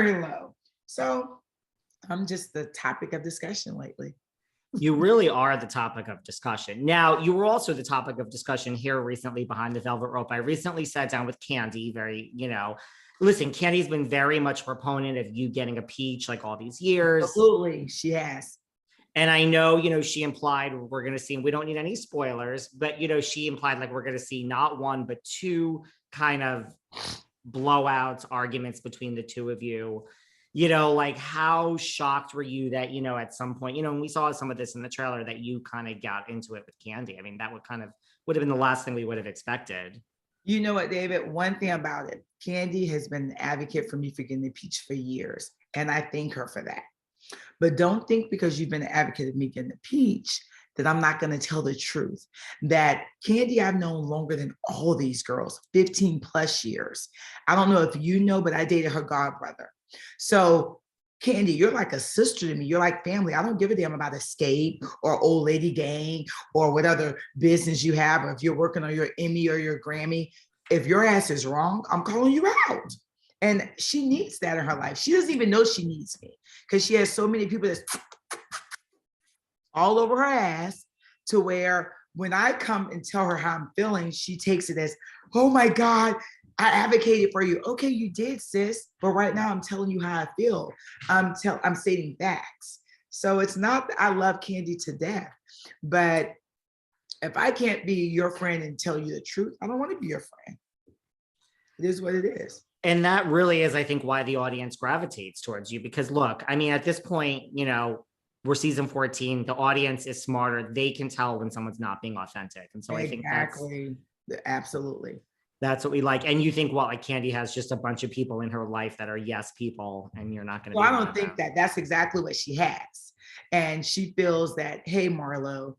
very low. So I'm just the topic of discussion lately. You really are the topic of discussion. Now, you were also the topic of discussion here recently behind the velvet rope. I recently sat down with Kandi, listen, Kandi's been very much a proponent of you getting a peach like all these years. Absolutely, she has. And I know, she implied we're going to see, we don't need any spoilers, but, she implied like we're going to see not one, but two kind of blowouts, arguments between the two of you. Like how shocked were you that, at some point, and we saw some of this in the trailer, that you kind of got into it with Kandi. I mean, that would have been the last thing we would have expected. You know what, David? One thing about it, Kandi has been an advocate for me for getting the peach for years, and I thank her for that. But don't think because you've been an advocate of me getting the peach that I'm not going to tell the truth. That Kandi I've known longer than all these girls, 15 plus years. I don't know if you know, but I dated her godbrother. So Kandi, you're like a sister to me. You're like family. I don't give a damn about Escape or Old Lady Gang or what other business you have, or if you're working on your Emmy or your Grammy. If your ass is wrong, I'm calling you out. And she needs that in her life. She doesn't even know she needs me because she has so many people that's all over her ass, to where when I come and tell her how I'm feeling, she takes it as, oh my God, I advocated for you. Okay, you did, sis. But right now I'm telling you how I feel. I'm stating facts. So it's not that I love Kandi to death, but if I can't be your friend and tell you the truth, I don't want to be your friend. It is what it is. And that really is, I think, why the audience gravitates towards you. Because look, I mean, at this point, we're season 14. The audience is smarter. They can tell when someone's not being authentic. And so exactly. I think absolutely. That's what we like. And you think, like Kandi has just a bunch of people in her life that are yes people, and you're not going to. Well, I don't think that. That's exactly what she has. And she feels that, hey, Marlo,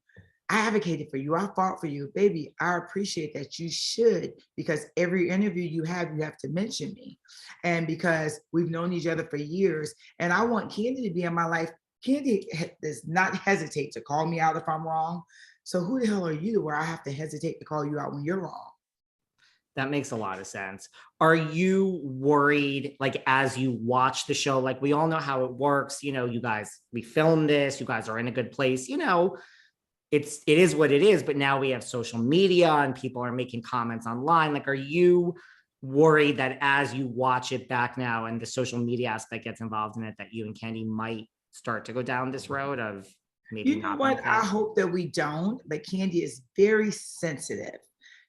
I advocated for you. I fought for you. Baby, I appreciate that. You should, because every interview you have to mention me. And because we've known each other for years, and I want Kandi to be in my life. Kandi does not hesitate to call me out if I'm wrong. So who the hell are you where I have to hesitate to call you out when you're wrong? That makes a lot of sense. Are you worried, like, as you watch the show, like we all know how it works, you guys, we filmed this, you guys are in a good place, it is what it is, but now we have social media and people are making comments online. Like, are you worried that as you watch it back now and the social media aspect gets involved in it, that you and Kandi might start to go down this road of maybe you know what? I hope that we don't, but Kandi is very sensitive.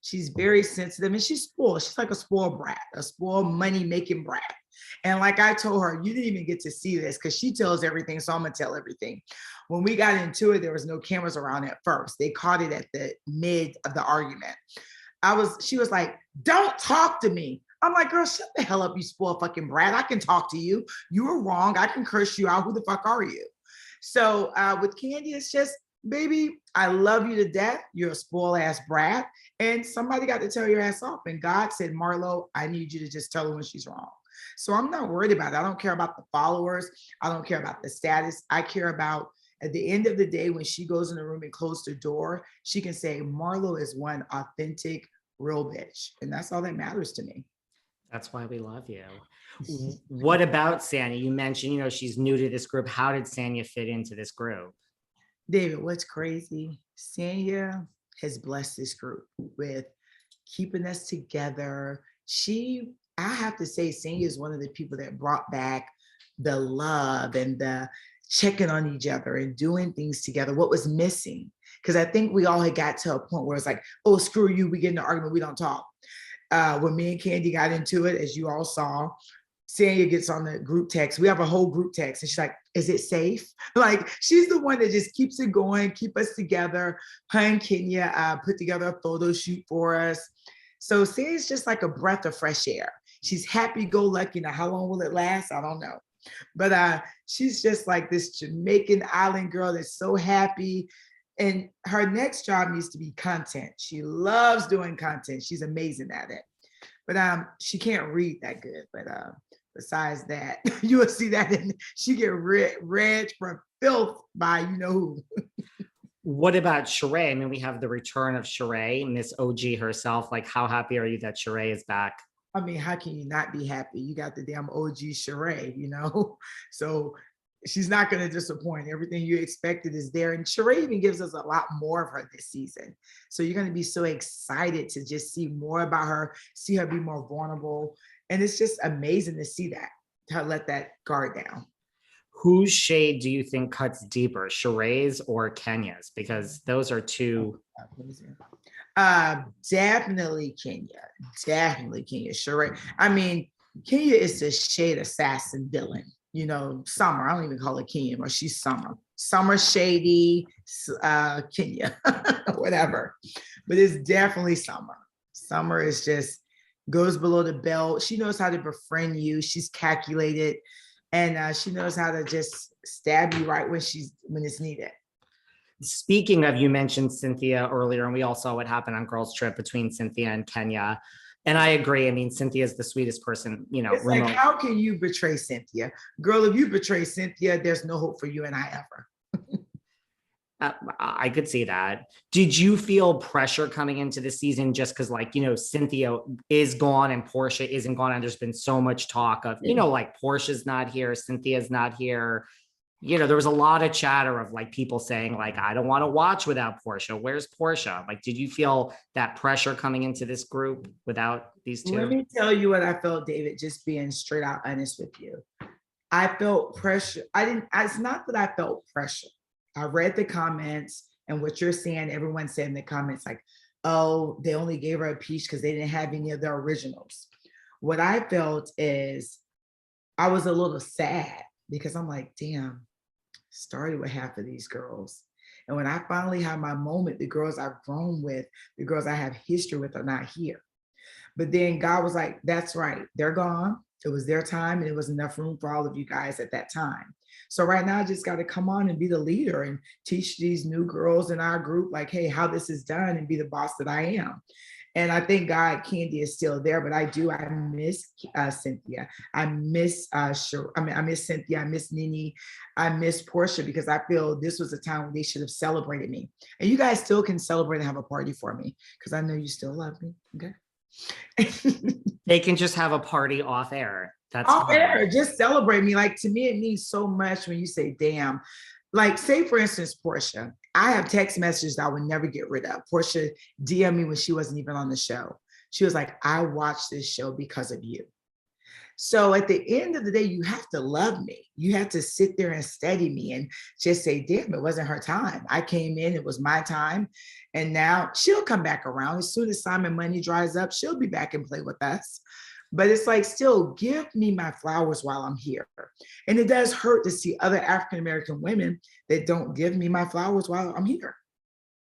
She's very sensitive and she's spoiled. She's like a spoiled brat, a spoiled money-making brat. And like I told her, you didn't even get to see this because she tells everything, so I'm gonna tell everything. When we got into it, there was no cameras around at first. They caught it at the mid of the argument. She was like, don't talk to me. I'm like, girl, shut the hell up, you spoiled fucking brat. I can talk to you. You were wrong. I can curse you out. Who the fuck are you? So with Kandi, it's just, baby, I love you to death. You're a spoiled ass brat. And somebody got to tell your ass off. And God said, Marlo, I need you to just tell her when she's wrong. So I'm not worried about it. I don't care about the followers. I don't care about the status. I care about, at the end of the day, when she goes in the room and closes the door, she can say, Marlo is one authentic, real bitch. And that's all that matters to me. That's why we love you. What about Sanya? You mentioned, she's new to this group. How did Sanya fit into this group? David, what's crazy? Sanya has blessed this group with keeping us together. I have to say, Sanya is one of the people that brought back the love and the checking on each other and doing things together. What was missing? Because I think we all had got to a point where it's like, oh, screw you, we get in an argument, we don't talk. When me and Kandi got into it, as you all saw, Sanya gets on the group text. We have a whole group text. And she's like, is it safe? Like, she's the one that just keeps it going, keep us together. Her and Kenya put together a photo shoot for us. So Sanya's just like a breath of fresh air. She's happy-go-lucky. Now, how long will it last? I don't know. But she's just like this Jamaican island girl that's so happy. And her next job needs to be content. She loves doing content. She's amazing at it. But she can't read that good. But besides that, you will see that she get read for filth by you know who. What about Sheree? I mean, we have the return of Sheree, Miss OG herself. Like, how happy are you that Sheree is back I mean, how can you not be happy? You got the damn OG Sheree, you know? So she's not going to disappoint. Everything you expected is there. And Sheree even gives us a lot more of her this season. So you're going to be so excited to just see more about her, see her be more vulnerable. And it's just amazing to see that, to let that guard down. Whose shade do you think cuts deeper, Sheree's or Kenya's? Because those are two. Definitely Kenya. Definitely Kenya. Sheree. I mean, Kenya is the shade assassin villain. You know, Summer. I don't even call her Kenya, or she's Summer. Summer shady, Kenya, whatever. But it's definitely Summer. Summer is just goes below the belt. She knows how to befriend you. She's calculated. And she knows how to just stab you right when it's needed. Speaking of, you mentioned Cynthia earlier, and we all saw what happened on Girls Trip between Cynthia and Kenya. And I agree. I mean, Cynthia is the sweetest person, you know. It's like, how can you betray Cynthia? Girl, if you betray Cynthia, there's no hope for you and I ever. I could see that. Did you feel pressure coming into the season just because, like, you know, Cynthia is gone and Porsha isn't gone, and there's been so much talk of, you know, like Porsha's not here, Cynthia's not here. You know, there was a lot of chatter of like people saying like, I don't want to watch without Porsha. Where's Porsha? Like, did you feel that pressure coming into this group without these two? Let me tell you what I felt, David, just being straight out honest with you. I felt pressure. It's not that I felt pressure. I read the comments, and what you're saying, everyone said in the comments, like, oh, they only gave her a piece because they didn't have any of the originals. What I felt is I was a little sad because I'm like, damn, started with half of these girls. And when I finally had my moment, the girls I've grown with, the girls I have history with are not here. But then God was like, that's right, they're gone. It was their time, and it was enough room for all of you guys at that time. So right now, I just got to come on and be the leader and teach these new girls in our group, like, hey, how this is done, and be the boss that I am. And I thank God Kandi is still there, but I miss Cynthia. I miss I miss Cynthia. I miss NeNe. I miss Porsha, because I feel this was a time when they should have celebrated me. And you guys still can celebrate and have a party for me, because I know you still love me. Okay. They can just have a party off air. That's off air. Just celebrate me. Like, to me, it means so much when you say, damn. Like, say for instance, Porsha, I have text messages that I would never get rid of. Porsha DM'd me when she wasn't even on the show. She was like, I watched this show because of you. So at the end of the day, you have to love me. You have to sit there and study me and just say, damn, it wasn't her time. I came in, it was my time. And now she'll come back around. As soon as Simon money dries up, she'll be back and play with us. But it's like, still give me my flowers while I'm here. And it does hurt to see other African-American women that don't give me my flowers while I'm here.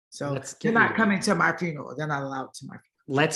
So they're not coming to my funeral. They're not allowed to my funeral. Let's